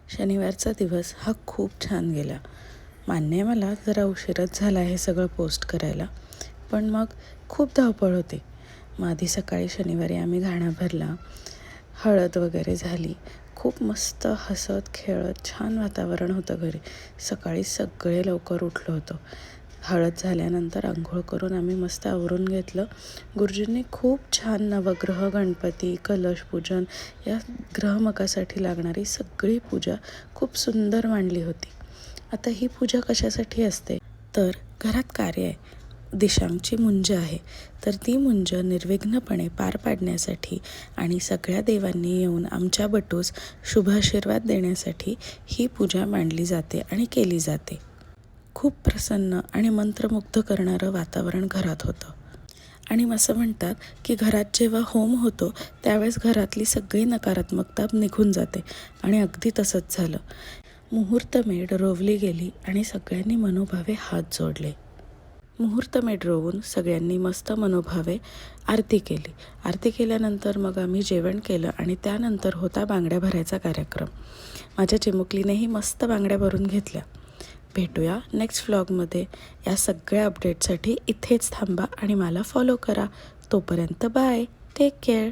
शनिवारचा दिवस हा खूप छान गेला. मान्य आहे मला जरा उशीरच झाला हे सगळं पोस्ट करायला, पण मग खूप धावपळ होती. मग आधी सकाळी शनिवारी आम्ही घाणा भरला, हळद वगैरे झाली. खूप मस्त हसत खेळत छान वातावरण होतं घरी. सकाळी सगळे लवकर उठलो होतो. हळद झाल्यानंतर अंघोळ करून आम्ही मस्त आवरून घेतलं. गुरुजींनी खूप छान नवग्रह, गणपती, कलशपूजन या ग्रहमकासाठी लागणारी सगळी पूजा खूप सुंदर मांडली होती. आता ही पूजा कशासाठी असते तर घरात कार्य आहे, दिशांची मुंज आहे, तर ती मुंज निर्विघ्नपणे पार पाडण्यासाठी आणि सगळ्या देवांनी येऊन आमच्या बटूस शुभाशीर्वाद देण्यासाठी ही पूजा मांडली जाते आणि केली जाते. खूप प्रसन्न आणि मंत्रमुग्ध करणारं वातावरण घरात होतं. आणि असं म्हणतात की घरात जेव्हा होम होतो त्यावेळेस घरातली सगळी नकारात्मकता निघून जाते आणि अगदी तसंच झालं. मुहूर्तमेढ रोवली गेली आणि सगळ्यांनी मनोभावे हात जोडले. मुहूर्तमेढ रोवून सगळ्यांनी मस्त मनोभावे आरती केली. आरती केल्यानंतर मग आम्ही जेवण केलं आणि त्यानंतर होता बांगड्या भरायचा कार्यक्रम. माझ्या चिमुकलीनेही मस्त बांगड्या भरून घेतल्या. भेटूया नेक्स्ट व्लॉगमध्ये. या सगळ्या अपडेटसाठी इथेच थांबा आणि मला फॉलो करा. तोपर्यंत बाय, टेक केअर.